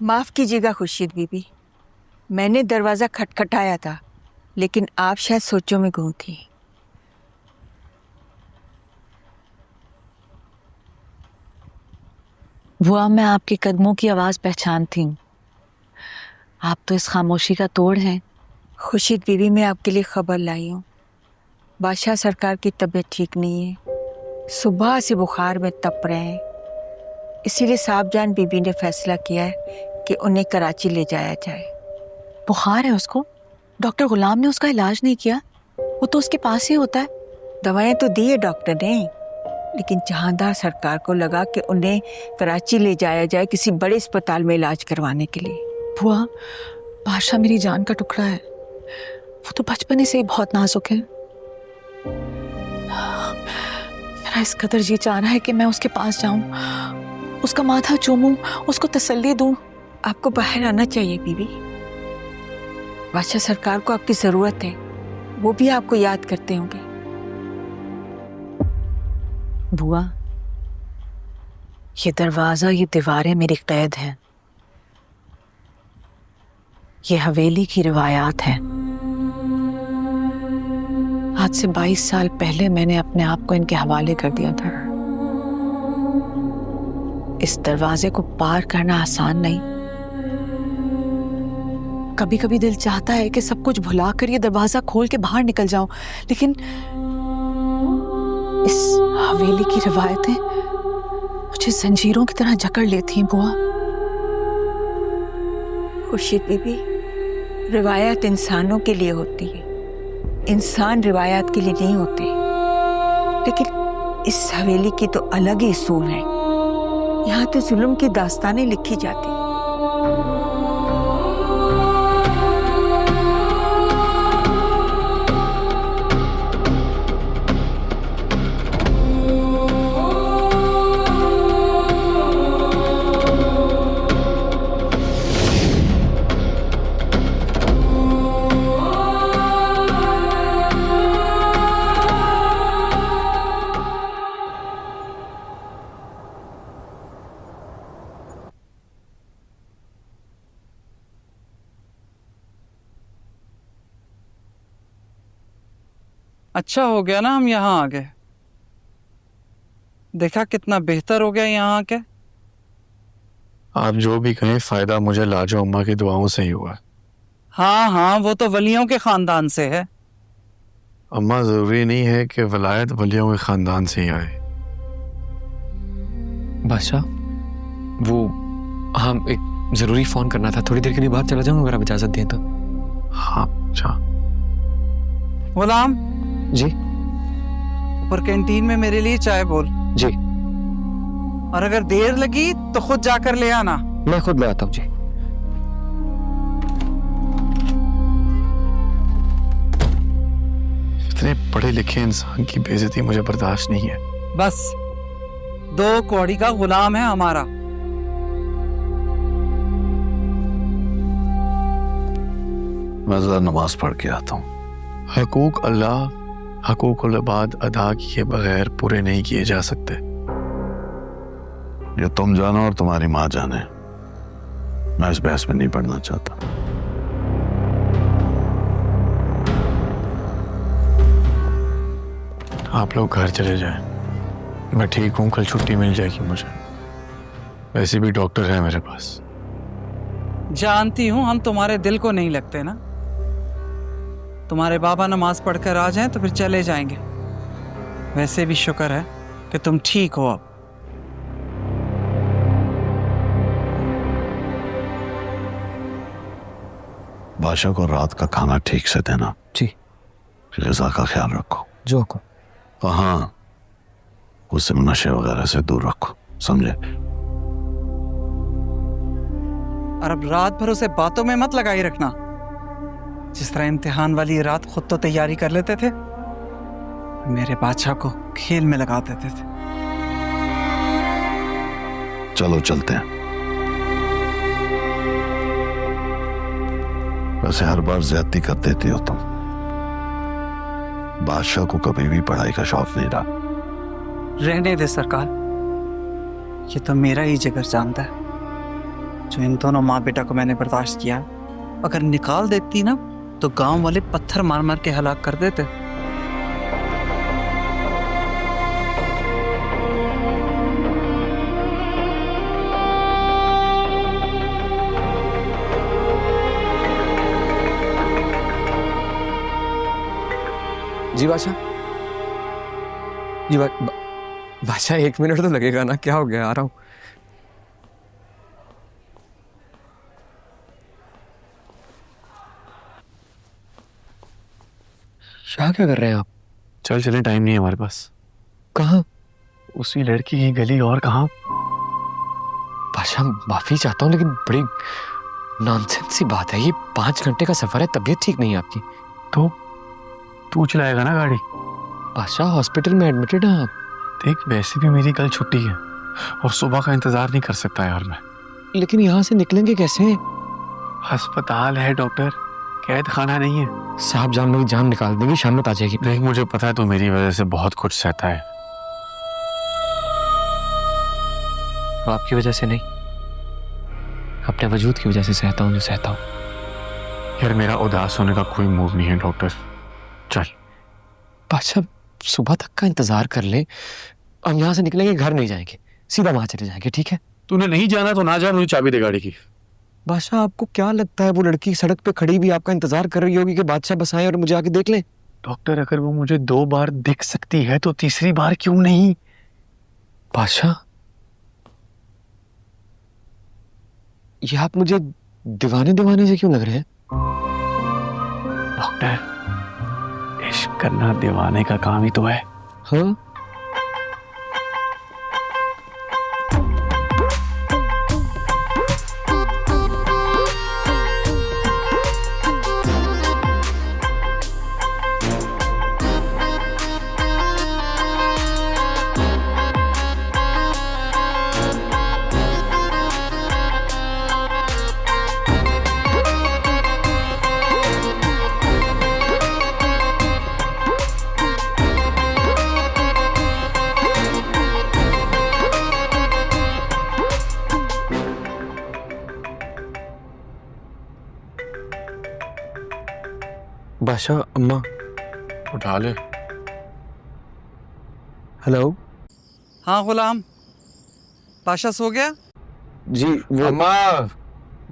माफ़ कीजिएगा खुर्शीद बीबी, मैंने दरवाज़ा खटखटाया था, लेकिन आप शायद सोचों में गुम थी। बुआ, मैं आपके कदमों की आवाज़ पहचानती हूँ। आप तो इस खामोशी का तोड़ हैं। खुर्शीद बीबी, मैं आपके लिए खबर लाई हूँ। बादशाह सरकार की तबीयत ठीक नहीं है, सुबह से बुखार में तप रहे हैं। इसीलिए साहबजान बीबी ने फैसला किया है कि उन्हें कराची ले जाया जाए। बुखार है उसको? डॉक्टर गुलाम ने उसका इलाज नहीं किया? वो तो उसके पास ही होता है। दवाएं तो दी है डॉक्टर ने, लेकिन जहांदार सरकार को लगा कि उन्हें कराची ले जाया जाए किसी बड़े अस्पताल में इलाज करवाने के लिए। बुआ, बादशाह मेरी जान का टुकड़ा है। वो तो बचपन से ही बहुत नाजुक है। मेरा इस कदर जी चाह रहा है कि मैं उसके पास जाऊं, उसका माथा चूमूं, उसको तसल्ली दूं। आपको बाहर आना चाहिए बीबी। बादशाह सरकार को आपकी जरूरत है, वो भी आपको याद करते होंगे। बुआ, ये दरवाजा, ये दीवारें मेरी कैद हैं। ये हवेली की रिवायात है। आज से 22 साल पहले मैंने अपने आप को इनके हवाले कर दिया था। इस दरवाजे को पार करना आसान नहीं। कभी कभी दिल चाहता है कि सब कुछ भुलाकर ये दरवाजा खोल के बाहर निकल जाऊं, लेकिन इस हवेली की रिवायतें मुझे जंजीरों की तरह जकड़ लेती हैं। बुआ, खुर्शीद बीबी, रिवायत इंसानों के लिए होती है, इंसान रिवायत के लिए नहीं होते। लेकिन इस हवेली की तो अलग ही असूल है। यहाँ तो जुल्म की दास्तानें लिखी जाती। अच्छा हो गया ना हम यहाँ आ गए। देखा कितना बेहतर हो गया यहाँ आके। आप जो भी कहें, फायदा मुझे लाजो अम्मा की दुआओं से ही हुआ। हाँ हाँ, वो तो वलियों के खानदान से है। अम्मा, जरूरी नहीं है कि वलायत वलियों के खानदान से ही आए। बादशाह, वो हाँ, एक जरूरी फोन करना था। थोड़ी देर के लिए बाहर चला जाऊंगा, अगर आप इजाजत दें तो। हाँ, अच्छा। गुलाम जी। ऊपर कैंटीन में मेरे लिए चाय बोल। जी। और अगर देर लगी तो खुद जाकर ले आना। मैं खुद ले आता हूँ जी। इतने पढ़े लिखे इंसान की बेइज्जती मुझे बर्दाश्त नहीं है। बस 2 कौड़ी का गुलाम है हमारा। मैं जरा नमाज पढ़ के आता हूँ। हकूक अल्लाह, हकूकुल इबाद अदा किए बगैर पूरे नहीं किए जा सकते। ये तुम जानो और तुम्हारी माँ जाने। मैं इस बहस में नहीं पढ़ना चाहता। आप लोग घर चले जाएं। मैं ठीक हूँ, कल छुट्टी मिल जाएगी मुझे। वैसे भी डॉक्टर है मेरे पास। जानती हूँ हम तुम्हारे दिल को नहीं लगते ना। तुम्हारे बाबा नमाज पढ़कर आ जाएं तो फिर चले जाएंगे। वैसे भी शुक्र है कि तुम ठीक हो अब। बादशाह को रात का खाना ठीक से देना। जी। ग़िज़ा का ख्याल रखो। जो को। हाँ, उसे नशे वगैरह से दूर रखो, समझे? और अब रात भर उसे बातों में मत लगाई रखना। जिस तरह इम्तिहान वाली रात खुद तो तैयारी कर लेते थे, मेरे बादशाह को खेल में लगा देते थे। चलो चलते हैं। वैसे हर बार ज्यादती कर देती हो तुम। बादशाह को कभी भी पढ़ाई का शौक नहीं रहा। रहने दे सरकार, ये तो मेरा ही जिगर जानता है। जो इन दोनों माँ बेटा को मैंने बर्दाश्त किया, अगर निकाल देती ना तो गांव वाले पत्थर मार मार के हलाक कर देते। जी बादशाह, जी बादशाह 1 मिनट तो लगेगा ना, क्या हो गया, आ रहा हूँ। शाह क्या कर रहे हैं आप? चल चले, टाइम नहीं है हमारे पास। कहाँ? उसी लड़की की गली, और कहाँ? बादशाह माफी चाहता हूँ लेकिन बड़ी नॉनसेंस सी बात है ये। 5 घंटे का सफर है, तबीयत ठीक नहीं है आपकी। तो तू चलाएगा ना गाड़ी? बादशाह हॉस्पिटल में एडमिटेड हैं आप। देख, वैसे भी मेरी कल छुट्टी है और सुबह का इंतजार नहीं कर सकता यार मैं। लेकिन यहाँ से निकलेंगे कैसे? अस्पताल है डॉक्टर, कैद खाना नहीं है। साहब जान मेरी जान निकाल देंगे, शाम में आ जाएगी। देख, मुझे पता है तू मेरी वजह से बहुत कुछ सहता है। आपकी वजह से नहीं, अपने वजूद की वजह से सहता हूँ जो सहता हूँ। यार मेरा उदास होने का कोई मूड नहीं है डॉक्टर, चल। बादशाह सुबह तक का इंतजार कर ले, हम यहाँ से निकलेंगे, घर नहीं जाएंगे, सीधा वहां चले जाएंगे, ठीक है? तूने नहीं जाना तो ना जा, मुझे चाबी दे गाड़ी की। बादशाह आपको क्या लगता है वो लड़की सड़क पे खड़ी भी आपका इंतजार कर रही होगी कि बादशाह बस आए और मुझे आके देख ले? डॉक्टर, अगर वो मुझे 2 बार दिख सकती है तो तीसरी बार क्यों नहीं? बादशाह ये आप मुझे दीवाने दीवाने से क्यों लग रहे हैं? डॉक्टर, इश्क करना दीवाने का काम ही तो है। हाँ, बादशाह अम्मा उठा ले। हेलो। हाँ गुलाम, पाशा सो गया? जी वो अम्मा,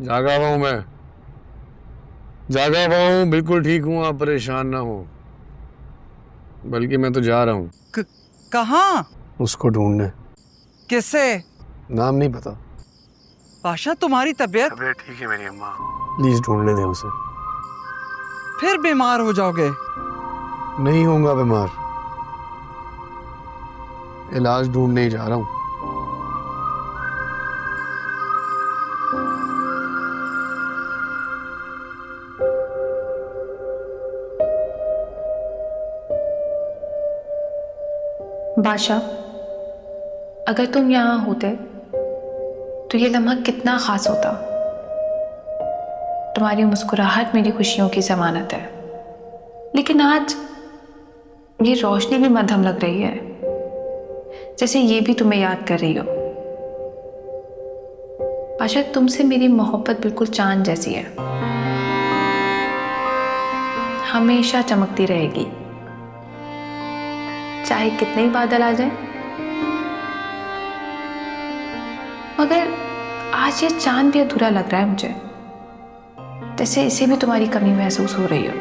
जागा हुआ हूँ मैं, जागा हुआ हूँ, बिल्कुल ठीक हूँ, आप परेशान ना हो। बल्कि मैं तो जा रहा हूँ। कहाँ? उसको ढूंढने। किससे? नाम नहीं पता। पाशा तुम्हारी तबीयत ठीक है मेरी अम्मा, प्लीज ढूंढने दे उसे। फिर बीमार हो जाओगे। नहीं होऊंगा बीमार, इलाज ढूंढने ही जा रहा हूँ। बादशाह, अगर तुम यहाँ होते तो ये लम्हा कितना खास होता। तुम्हारी मुस्कुराहट मेरी खुशियों की जमानत है, लेकिन आज ये रोशनी भी मध्यम लग रही है, जैसे ये भी तुम्हें याद कर रही हो। बादशाह, तुमसे मेरी मोहब्बत बिल्कुल चांद जैसी है, हमेशा चमकती रहेगी, चाहे कितने ही बादल आ जाए। मगर आज ये चांद भी अधूरा लग रहा है मुझे, जैसे इसे भी तुम्हारी कमी महसूस हो रही हो।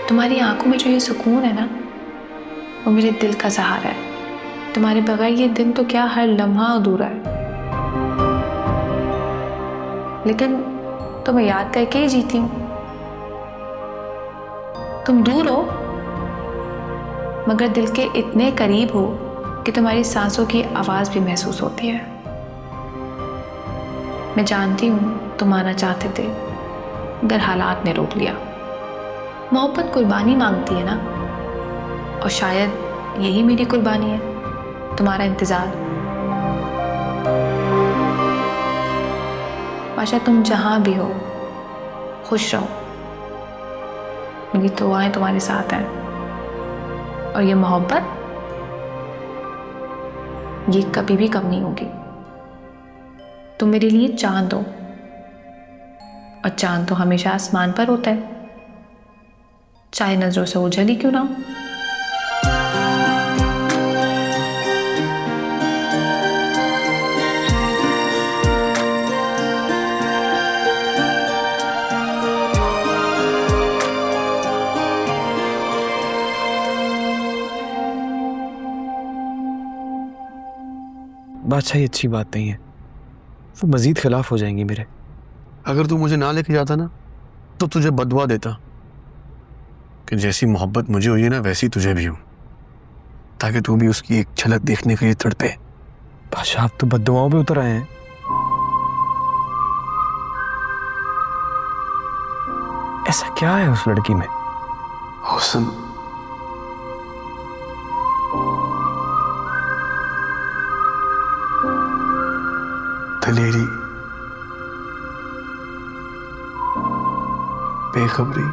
तुम्हारी आंखों में जो ये सुकून है ना, वो मेरे दिल का सहारा है। तुम्हारे बगैर ये दिन तो क्या, हर लम्हा अधूरा है। लेकिन तुम्हें याद करके ही जीती हूँ। तुम दूर हो मगर दिल के इतने करीब हो कि तुम्हारी सांसों की आवाज भी महसूस होती है। मैं जानती हूँ तुम आना चाहते थे, मगर हालात ने रोक लिया। मोहब्बत कुर्बानी मांगती है ना, और शायद यही मेरी कुर्बानी है, तुम्हारा इंतजार। बादशाह, तुम जहां भी हो खुश रहो, मेरी दुआएं तुम्हारे साथ हैं, और ये मोहब्बत ये कभी भी कम नहीं होगी। तुम मेरे लिए चांद हो, और चांद तो हमेशा आसमान पर होता है, चाहे नजरों से ओझल ही क्यों ना हो। बादशाह ये अच्छी बात नहीं है, वो मजीद खिलाफ हो जाएंगी मेरे। अगर तू मुझे ना लेके जाता ना तो तुझे बददुआ देता कि जैसी मोहब्बत मुझे हुई है ना वैसी तुझे भी हो, ताकि तू भी उसकी एक झलक देखने के लिए तड़पे। बादशाह आप तो बद्दुआओं पे उतर आए हैं। ऐसा क्या है उस लड़की में? हुस्न, दलेरी, बेखबरी,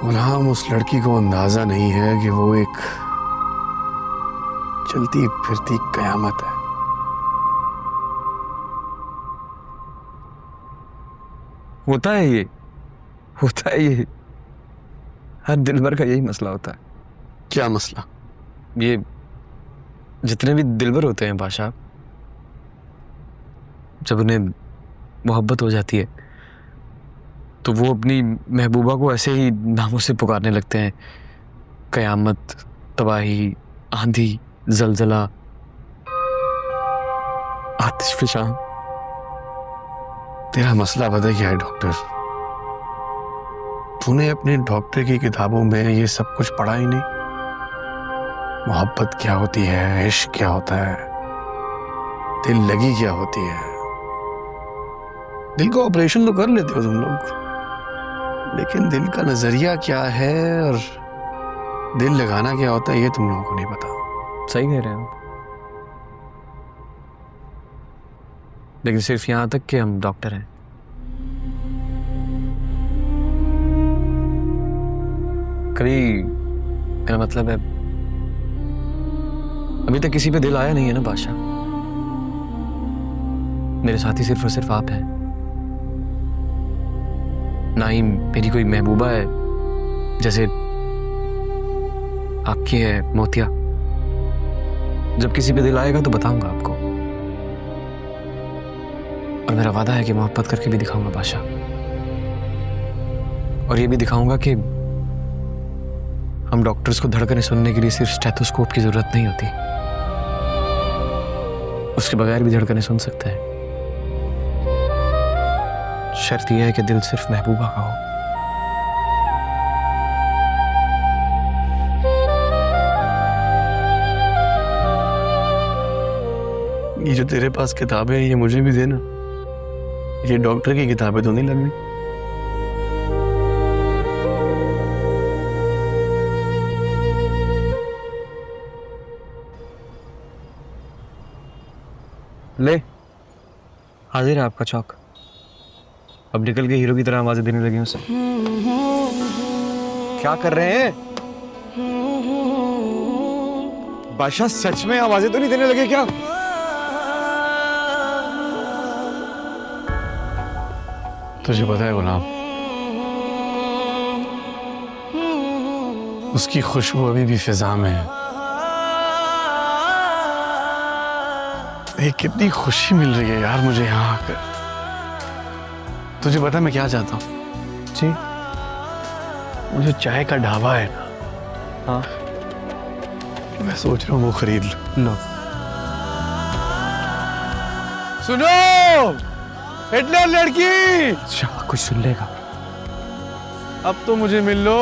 गुलाम उस लड़की को अंदाजा नहीं है कि वो एक चलती फिरती कयामत है। होता है ये, होता है ये, हर दिलबर का यही मसला होता है। क्या मसला? ये जितने भी दिलबर होते हैं बादशाह, जब उन्हें मोहब्बत हो जाती है तो वो अपनी महबूबा को ऐसे ही नामों से पुकारने लगते हैं, कयामत, तबाही, आंधी, जलजला, आतिशफशां। तेरा मसला पता क्या है डॉक्टर? तूने अपनी डॉक्टर की किताबों में ये सब कुछ पढ़ा ही नहीं। मोहब्बत क्या होती है, इश्क क्या होता है, दिल लगी क्या होती है। दिल का ऑपरेशन तो कर लेते हो तुम लोग, लेकिन दिल का नजरिया क्या है और दिल लगाना क्या होता है ये तुम लोगों को नहीं पता। सही कह रहे हैं आप, लेकिन सिर्फ यहां तक कि हम डॉक्टर हैं। कभी, मेरा मतलब है, अभी तक किसी पे दिल आया नहीं है ना बादशाह। मेरे साथी सिर्फ और सिर्फ आप हैं, ना ही मेरी कोई महबूबा है जैसे आपकी है मोतिया। जब किसी पे दिल आएगा तो बताऊंगा आपको, और मेरा वादा है कि मोहब्बत करके भी दिखाऊंगा बादशाह, और ये भी दिखाऊंगा कि हम डॉक्टर्स को धड़कनें सुनने के लिए सिर्फ स्टेथोस्कोप की जरूरत नहीं होती, उसके बगैर भी धड़कनें सुन सकते हैं। शर्त यह है कि दिल सिर्फ महबूबा का हो। ये जो तेरे पास किताबें हैं ये मुझे भी देना, ये डॉक्टर की किताबें तो नहीं लग रही। ले, हाजिर है आपका चौक। अब निकल के हीरो की तरह आवाजें देने लगे उसे। क्या कर रहे हैं बादशाह? सच में आवाजें तो नहीं देने लगे क्या? तुझे पता है गुलाम, उसकी खुशबू अभी भी फिजा में है। कितनी खुशी मिल रही है यार मुझे यहाँ आकर। तुझे पता मैं क्या चाहता हूँ? जी, वो जो चाय का ढाबा है ना, हाँ, मैं सोच रहा हूँ वो खरीद लो। लो। सुनो हिटलर लड़की, शाह कुछ सुन लेगा। अब तो मुझे मिल लो।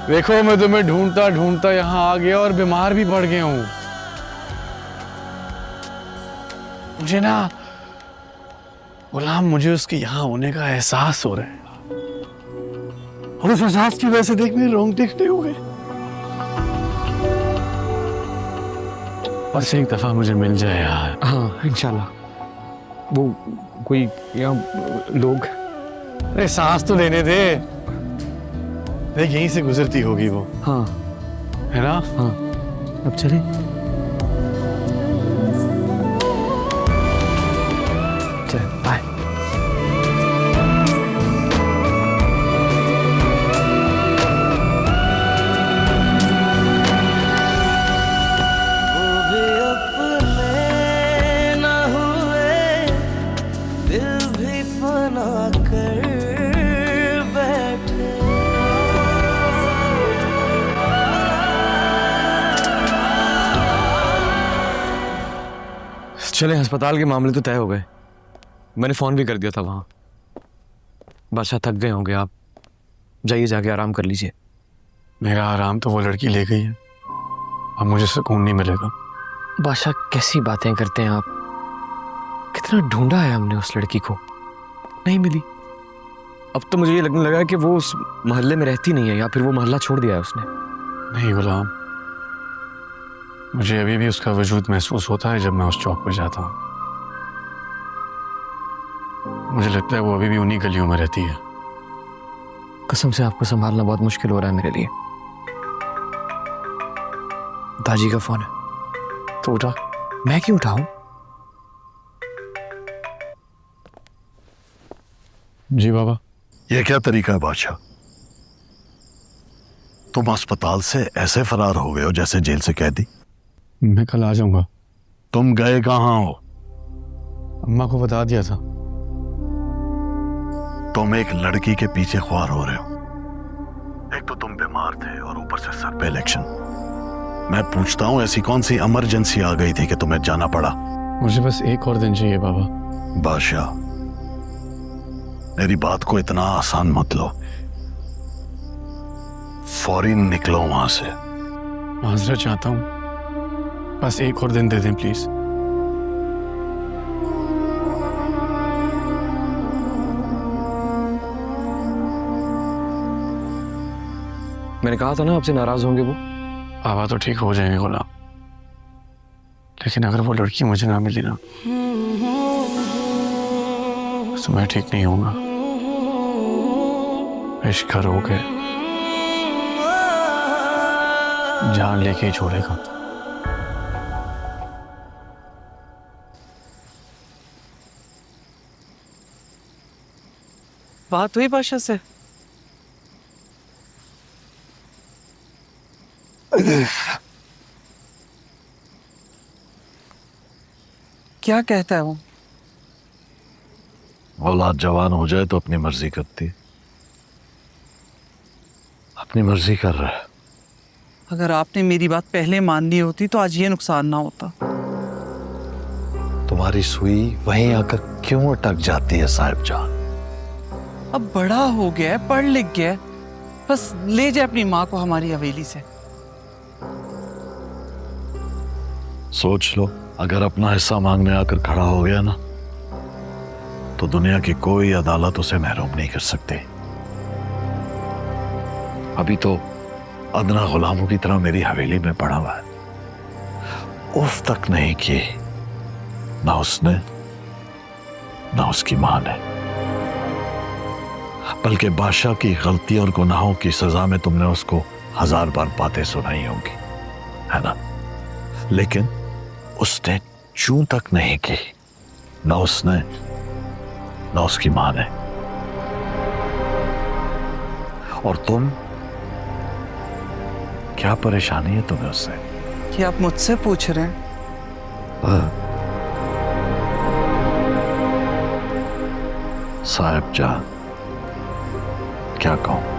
देखो मैं तुम्हें ढूंढता ढूंढता यहाँ आ गया और बीमार भी पड़ गया हूँ। मुझे ना गुलाम, मुझे उसके यहाँ होने का एहसास हो रहा है, और उस एहसास की वजह से देख मेरे रोंगटे खड़े हो गए। बस एक दफा मुझे मिल जाए यार। हाँ इंशाल्लाह। वो कोई यहाँ लोग, अरे सांस तो लेने दे। देख यहीं से गुजरती होगी वो, हाँ है ना? हाँ, अब चले। चल बाय। चले, अस्पताल के मामले तो तय हो गए। मैंने फोन भी कर दिया था वहां। बादशाह थक गए होंगे, आप जाइए, जाके आराम कर लीजिए। मेरा आराम तो वो लड़की ले गई है, अब मुझे सुकून नहीं मिलेगा। बादशाह कैसी बातें करते हैं आप? कितना ढूंढा है हमने उस लड़की को, नहीं मिली। अब तो मुझे ये लगने लगा कि वो उस मोहल्ले में रहती नहीं है, या फिर वो मोहल्ला छोड़ दिया है उसने। नहीं गुलाम, मुझे अभी भी उसका वजूद महसूस होता है जब मैं उस चौक पर जाता हूँ। मुझे लगता है वो अभी भी उन्हीं गलियों में रहती है। कसम से आपको संभालना बहुत मुश्किल हो रहा है मेरे लिए। दादी का फोन है, तो उठा। मैं क्यों उठाऊं? जी बाबा। ये क्या तरीका है बादशाह? तुम अस्पताल से ऐसे फरार हो गए हो जैसे जेल से कैदी। मैं कल आ जाऊंगा। तुम गए कहाँ हो? अम्मा को बता दिया था। तुम एक लड़की के पीछे ख्वार हो रहे हो। एक तो तुम बीमार थे और ऊपर से सर पे इलेक्शन। मैं पूछता हूँ, ऐसी कौन सी इमरजेंसी आ गई थी कि तुम्हें जाना पड़ा? मुझे बस एक और दिन चाहिए बाबा। बादशाह, मेरी बात को इतना आसान मत लो। फौरी निकलो वहां से। माजरत चाहता हूँ, बस एक और दिन दे दें प्लीज। मैंने कहा था ना आपसे नाराज होंगे वो। बाबा तो ठीक हो जाएंगे गुलाम, लेकिन अगर वो लड़की मुझे ना मिली ना तो मैं ठीक नहीं होऊंगा। इश्क करोगे, जान लेके ही छोड़ेगा। बात हुई बादशाह से? क्या कहता है वो? औलाद जवान हो जाए तो अपनी मर्जी करती है। अपनी मर्जी कर रहा है। अगर आपने मेरी बात पहले मान ली होती तो आज ये नुकसान ना होता। तुम्हारी सुई वहीं आकर क्यों अटक जाती है साहिब जान? अब बड़ा हो गया है, पढ़ लिख गया है, बस ले जाए अपनी माँ को हमारी हवेली से। सोच लो, अगर अपना हिस्सा मांगने आकर खड़ा हो गया ना तो दुनिया की कोई अदालत उसे महरूम नहीं कर सकती। अभी तो अदना गुलामों की तरह मेरी हवेली में पड़ा हुआ है, उफ तक नहीं की ना उसने ना उसकी मां ने। बल्कि बादशाह की गलती और गुनाहों की सजा में तुमने उसको 1000 बार बातें सुनाई होंगी, है ना? लेकिन उसने चूं तक नहीं की, ना उसने ना उसकी मां ने। और तुम, क्या परेशानी है तुम्हें उससे? क्या आप मुझसे पूछ रहे हैं? साहिब जान, क्या कहूं?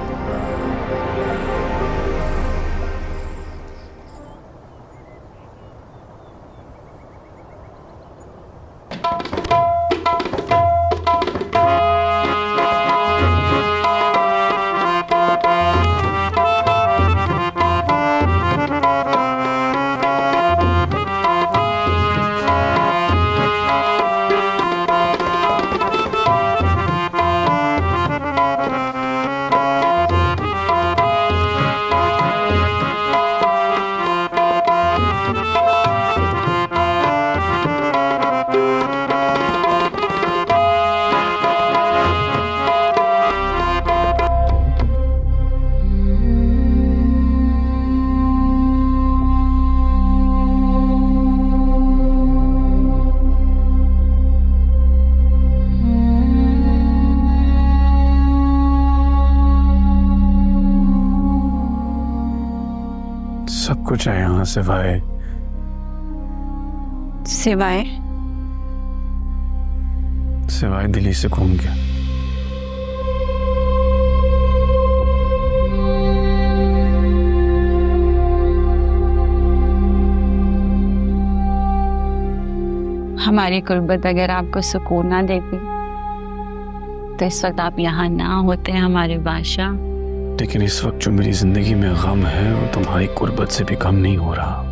बचा यहाँ सिवाय सिवाय सिवाय दिली सुकून के। हमारी गुर्बत अगर आपको सुकून ना देती तो इस वक्त आप यहाँ ना होते हमारे बादशाह। लेकिन इस वक्त जो मेरी जिंदगी में गम है वो तुम्हारी गुर्बत से भी कम नहीं हो रहा।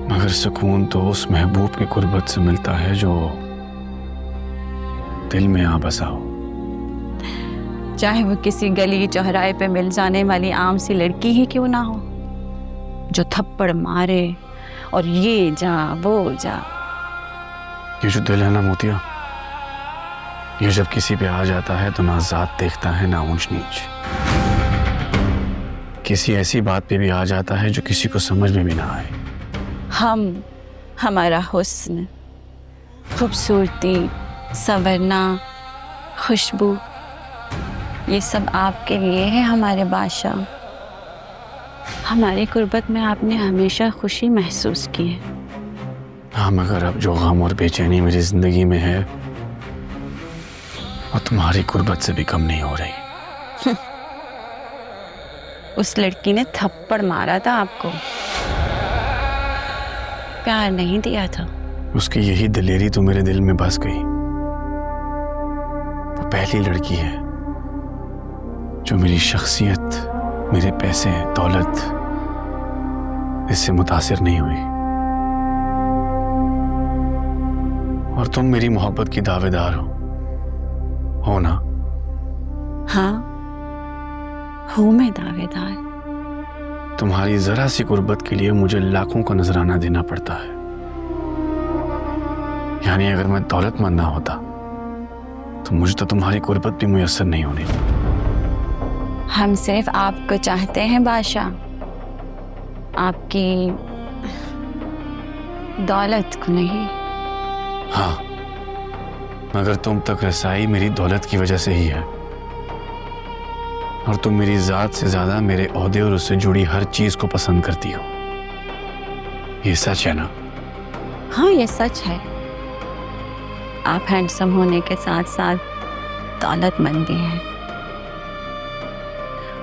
मगर सुकून तो उस महबूब की गुर्बत से मिलता है जो दिल में आ बसा हो। चाहे वो किसी गली चौराहे पे मिल जाने वाली आम सी लड़की ही क्यों ना हो, जो थप्पड़ मारे और ये जा वो जा। ये जो दिल है ना मोतिया, ये जब किसी पे आ जाता है तो ना जात देखता है ना ऊंच नीच। किसी ऐसी बात पे भी आ जाता है जो किसी को समझ में भी ना आए। हमारा हुस्न, खूबसूरती, संवरना, खुशबू, ये सब आपके लिए है हमारे बादशाह। हमारी गुर्बत में आपने हमेशा खुशी महसूस की है। हाँ, मगर अब जो गम और बेचैनी मेरी जिंदगी में है वो तुम्हारी गुर्बत से भी कम नहीं हो रही। उस लड़की ने थप्पड़ मारा था आपको, प्यार नहीं दिया था। उसकी यही दिलेरी तो मेरे दिल में बस गई। वो पहली लड़की है जो मेरी शख्सियत, मेरे पैसे, दौलत इससे मुतासिर नहीं हुई। और तुम मेरी मोहब्बत की दावेदार हो ना? हाँ, हूं मैं दावेदार। तुम्हारी जरा सी गुर्बत के लिए मुझे लाखों का नजराना देना पड़ता है। यानी अगर मैं दौलतमंद ना होता तो मुझे तो तुम्हारी गुर्बत भी मुयस्सर नहीं होनी। हम सिर्फ आपको चाहते हैं बादशाह, आपकी दौलत को नहीं। हाँ, मगर तुम तक रसाई मेरी दौलत की वजह से ही है। और तुम मेरी जात से ज्यादा मेरे ओहदे और उससे जुड़ी हर चीज को पसंद करती हो। ये सच है ना? हाँ, ये सच है। आप हैंडसम होने के साथ साथ दौलतमंद भी हैं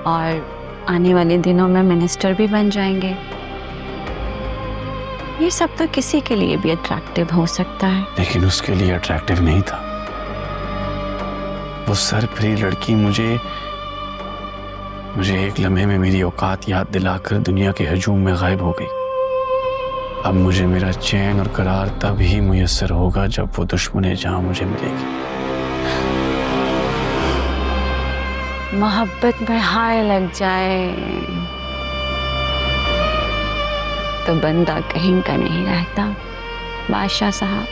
और आने वाले दिनों में मिनिस्टर भी बन जाएंगे। ये सब तो किसी के लिए भी अट्रैक्टिव हो सकता है। लेकिन उसके लिए अट्रैक्टिव नहीं था। वो सरफरी लड़की मुझे एक लम्हे में मेरी औकात याद दिलाकर दुनिया के हजूम में गायब हो गई। अब मुझे मेरा चैन और करार तब ही मुयस्सर होगा जब वो दुश्मन जहां मुझे मिलेगी। मोहब्बत में हाय लग जाए तो बंदा कहीं का नहीं रहता बादशाह साहब।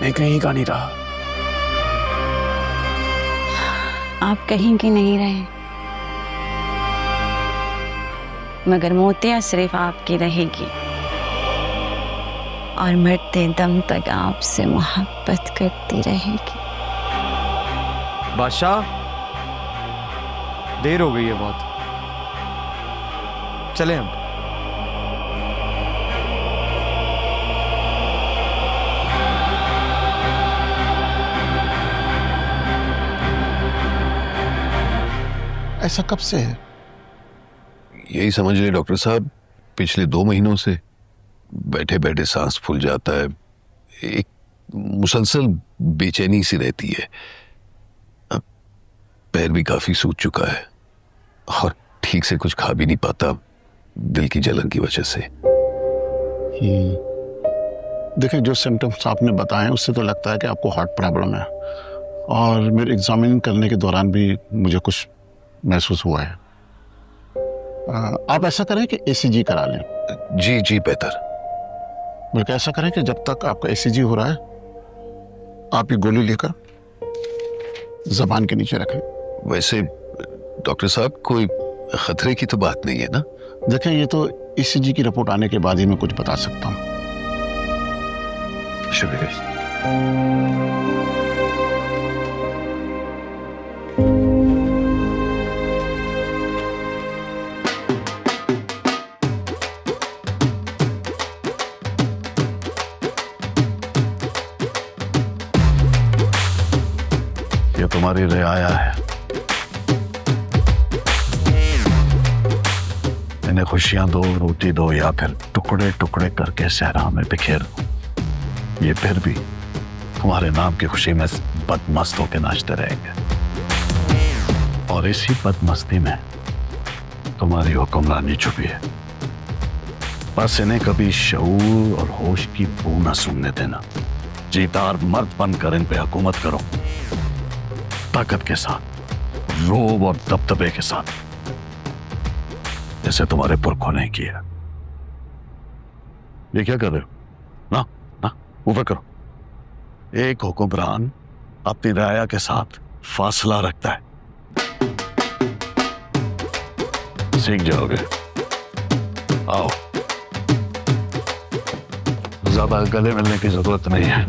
मैं कहीं का नहीं रहा। आप कहीं की नहीं रहे, मगर मोतिया सिर्फ आपकी रहेगी और मरते दम तक आपसे मोहब्बत करती रहेगी। बादशाह, देर हो गई है बहुत, चले हम। ऐसा कब से है? यही समझ ले डॉक्टर साहब, पिछले 2 महीनों से बैठे बैठे सांस फूल जाता है, एक मुसलसल बेचैनी सी रहती है। अब पैर भी काफी सूज चुका है और ठीक से कुछ खा भी नहीं पाता, दिल की जलन की वजह से। देखिए, जो सिम्टम्स आपने बताए उससे तो लगता है कि आपको हार्ट प्रॉब्लम है, और मेरे एग्जामिन करने के दौरान भी मुझे कुछ महसूस हुआ है। आप ऐसा करें कि ECG करा लें। जी जी, बेहतर। बल्कि ऐसा करें कि जब तक आपका ECG हो रहा है आप ये गोली लेकर जबान के नीचे रखें। वैसे डॉक्टर साहब, कोई खतरे की तो बात नहीं है ना? देखें, ये तो ECG की रिपोर्ट आने के बाद ही मैं कुछ बता सकता हूँ। शुक्रिया। तुम्हारी रियाया है। इन्हें खुशियां दो, रोटी दो, या फिर टुकड़े टुकड़े करके सहरा में बिखेर दो, ये फिर भी तुम्हारे नाम की खुशी में बदमस्त होकर नाचते रहेंगे। और इसी बदमस्ती में तुम्हारी हुक्मरानी छुपी है। बस इन्हें कभी शऊर और होश की बू न सूंघने देना। जीतार मर्द बनकर इन पे हुकूमत करो, ताकत के साथ, रोब और दबदबे के साथ, जैसे तुम्हारे पुरखों ने किया। ये क्या कर रहे हो? ना ना, ऊपर करो। एक हुक्मरान अपनी राया के साथ फासला रखता है, सीख जाओगे। आओ, ज्यादा गले मिलने की जरूरत नहीं है।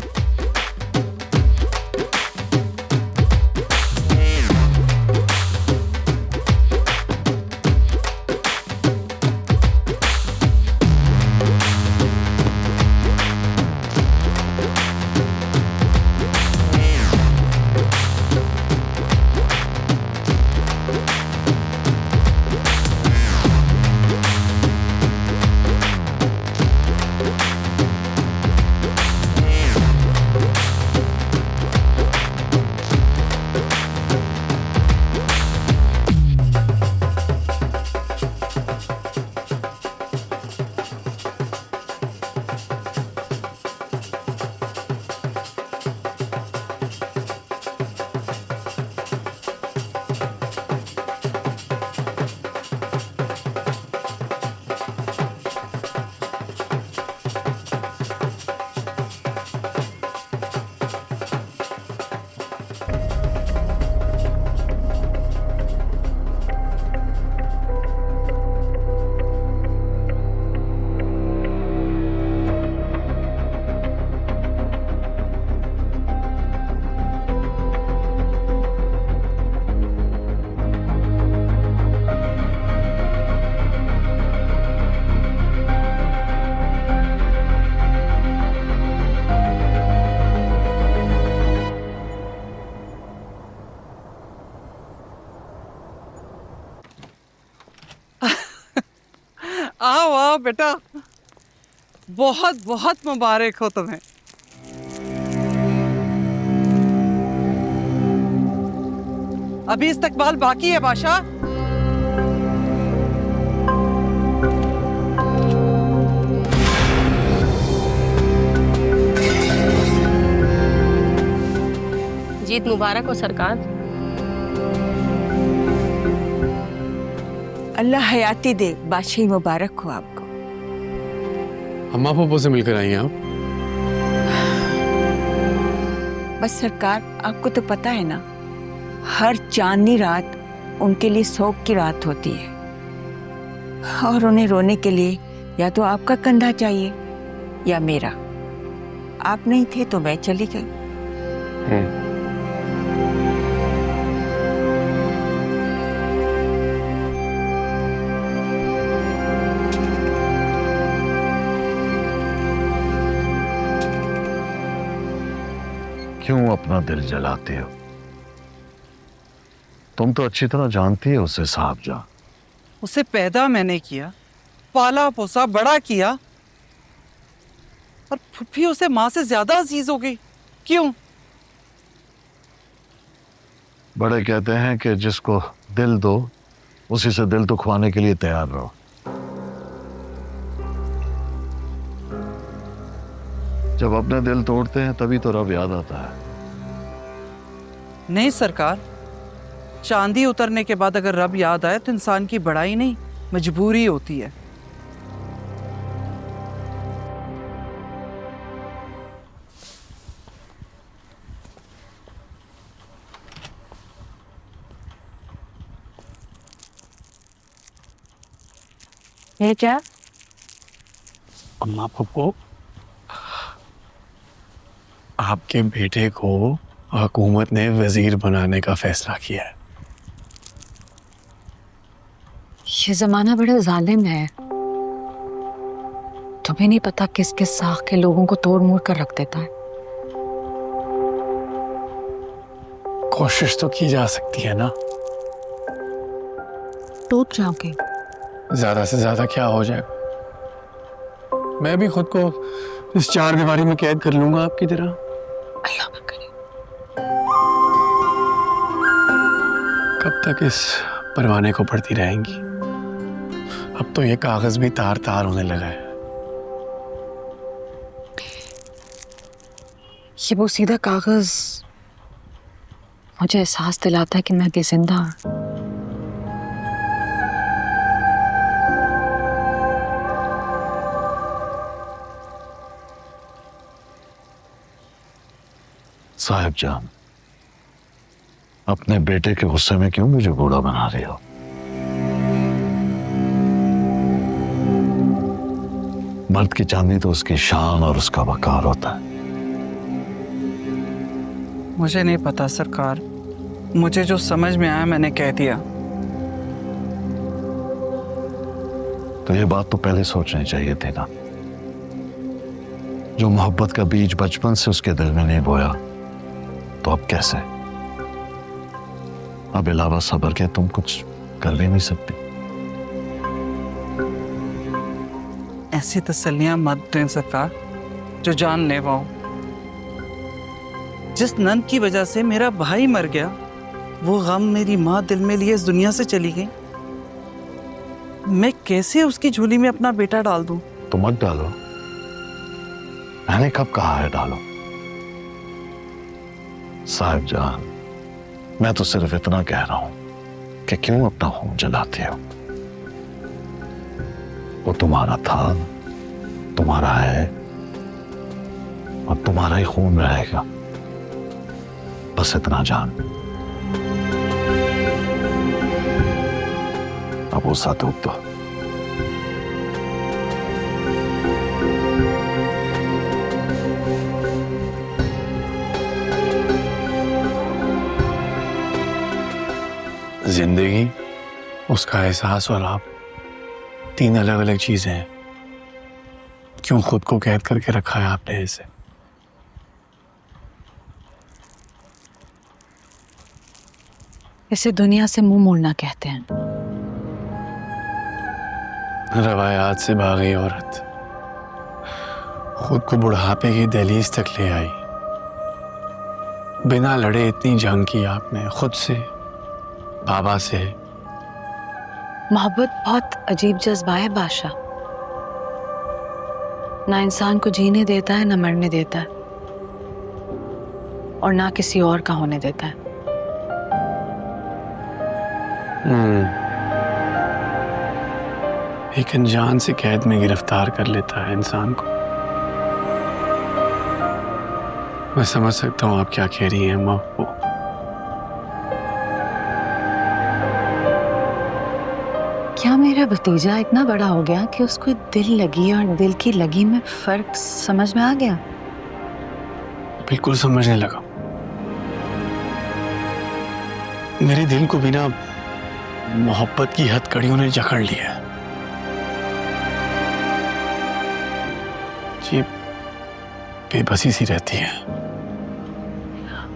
आओ आओ बेटा, बहुत बहुत मुबारक हो तुम्हें। अभी इस्तकबाल बाकी है बादशाह। जीत मुबारक हो सरकार। अल्लाह हयाती दे, बादशाही मुबारक हो आपको। अम्मा पापा से मिलकर आई हैं आप? बस सरकार, आपको तो पता है ना, हर चांदनी रात उनके लिए शोक की रात होती है, और उन्हें रोने के लिए या तो आपका कंधा चाहिए या मेरा। आप नहीं थे तो मैं चली गई। क्यों अपना दिल जलाते हो? तुम तो अच्छी तरह जानती है उसे साहब जान। उसे पैदा मैंने किया, पाला पोसा, बड़ा किया, और फुफी उसे माँ से ज्यादा अजीज हो गई। क्यों? बड़े कहते हैं कि जिसको दिल दो उसी से दिल दुखवाने के लिए तैयार रहो। जब अपने दिल तोड़ते हैं तभी तो रब याद आता है। नहीं सरकार, चांदी उतरने के बाद अगर रब याद आए तो इंसान की बड़ाई नहीं, मजबूरी होती है। ये क्या? अम्मा पापा, आपके बेटे को हुकूमत ने वजीर बनाने का फैसला किया है। ये जमाना बड़ा जालिम है। तुम्हें नहीं पता किस किस साख के लोगों को तोड़ मोड़ कर रख देता है। कोशिश तो की जा सकती है ना। टूट जाओगे। ज्यादा से ज्यादा क्या हो जाएगा? मैं भी खुद को इस चार दीवारी में कैद कर लूंगा आपकी तरह। अल्लाह ना करे। कब तक इस परवाने को पढ़ती रहेंगी? अब तो ये कागज भी तार तार होने लगा है। ये वो सीधा कागज मुझे एहसास दिलाता है कि मैं भी जिंदा हूं। साहिब जान, अपने बेटे के गुस्से में क्यों मुझे बूढ़ा बना रही हो? मर्द की चांदी तो उसकी शान और उसका वकार होता है। मुझे नहीं पता सरकार, मुझे जो समझ में आया मैंने कह दिया। तो ये बात तो पहले सोचनी चाहिए थी ना। जो मोहब्बत का बीज बचपन से उसके दिल में नहीं बोया, तो अब कैसे? अब अलावा सब्र के तुम कुछ कर भी नहीं सकती। ऐसी तसल्लियां मत दें सरकार जो जानलेवा हो। जिस नंद की वजह से मेरा भाई मर गया, वो गम मेरी माँ दिल में लिए इस दुनिया से चली गई। मैं कैसे उसकी झोली में अपना बेटा डाल दूं? तो मत डालो। मैंने कब कहा है डालो? साहिब जान, मैं तो सिर्फ इतना कह रहा हूं कि क्यों अपना खून जलाते हो? वो तुम्हारा था, तुम्हारा है और तुम्हारा ही खून रहेगा। बस इतना जान। अब वो सातूब तो जिंदगी, उसका एहसास और आप, तीन अलग अलग चीजें हैं। क्यों खुद को कैद करके रखा है आपने इसे? इसे दुनिया से मुंह मोड़ना कहते हैं। रवायात से भागी औरत खुद को बुढ़ापे की दहलीज तक ले आई। बिना लड़े इतनी जंग की आपने, खुद से, बाबा से। मोहब्बत बहुत अजीब जज्बा है बादशाह। ना इंसान को जीने देता है, ना मरने देता है, और ना किसी और का होने देता है। एक अनजान से कैद में गिरफ्तार कर लेता है इंसान को। मैं समझ सकता हूँ आप क्या कह रही हैं महबूब। क्या मेरा भतीजा इतना बड़ा हो गया कि उसको दिल लगी और दिल की लगी में फर्क समझ में आ गया? बिल्कुल समझने लगा। मेरे दिल को बिना मोहब्बत की हथकड़ियों ने जकड़ लिया। जी, बेबसी सी रहती है।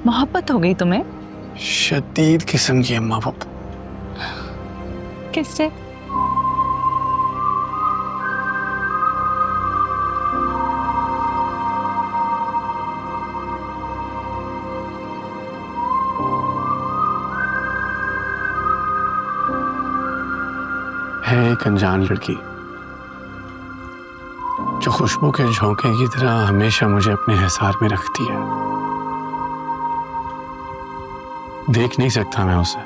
मोहब्बत हो गई तुम्हें? शदीद किस्म की अम्मा बाप। किससे? है एक अनजान लड़की जो खुशबू के झोंके की तरह हमेशा मुझे अपने हिसार में रखती है। देख नहीं सकता मैं उसे,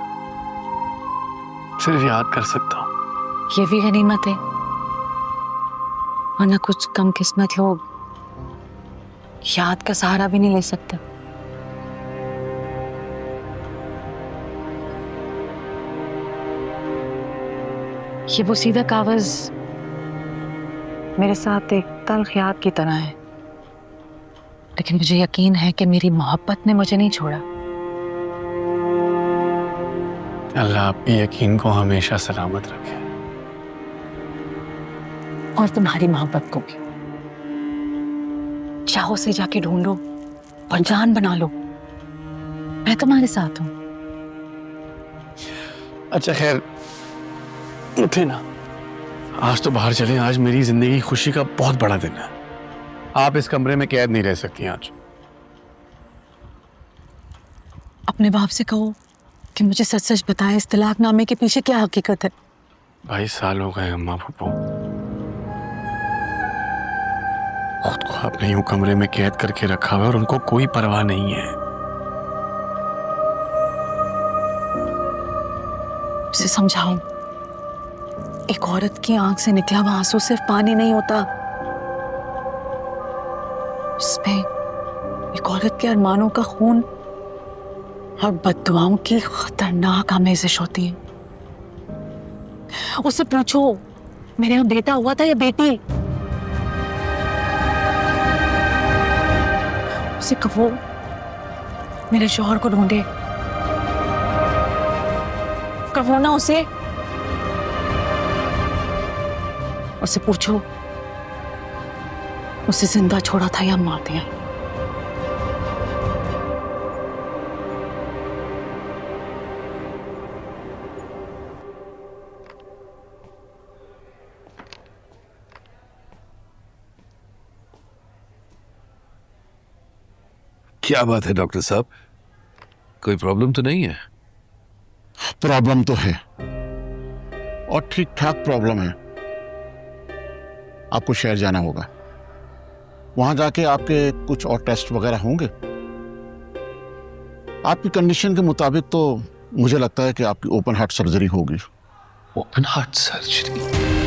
सिर्फ याद कर सकता हूँ। ये भी गनीमत है, वरना कुछ कम किस्मत लोग याद का सहारा भी नहीं ले सकते। ये वो सीधा कागज मेरे साथ एक तल्ख याद की तरह है, लेकिन मुझे यकीन है कि मेरी मोहब्बत ने मुझे नहीं छोड़ा। अल्लाह आपके यकीन को हमेशा सलामत रखे। और तुम्हारी मोहब्बत को भी। चाहो से जाके ढूंढो और जान बना लो। मैं मैं तुम्हारे साथ हूँ। अच्छा खैर, उठे ना, आज तो बाहर चलें। आज मेरी जिंदगी की खुशी का बहुत बड़ा दिन है। आप इस कमरे में कैद नहीं रह सकती आज। अपने बाप से कहो कि मुझे सच सच बताए, इस तलाकनामे के पीछे क्या हकीकत है। 22 साल हो गए अम्मा पप्पू, खुद को आपने यूं कमरे में कैद करके रखा हुआ है और उनको कोई परवाह नहीं है। उसे समझाओ, एक औरत की आंख से निकला हुआ आंसू सिर्फ पानी नहीं होता, इसमें एक औरत के अरमानों का खून और बद्दुआओं की खतरनाक आमेजिश होती है। उससे पूछो मेरे यहाँ बेटा हुआ था या बेटी। उसे कहो मेरे शौहर को ढूंढे। कहो ना उसे पूछो उसे जिंदा छोड़ा था या मार दिया। क्या बात है डॉक्टर साहब, कोई प्रॉब्लम तो नहीं है? प्रॉब्लम तो है और ठीक ठाक प्रॉब्लम है। आपको शहर जाना होगा, वहां जाके आपके कुछ और टेस्ट वगैरह होंगे। आपकी कंडीशन के मुताबिक तो मुझे लगता है कि आपकी ओपन हार्ट सर्जरी होगी। Open heart surgery?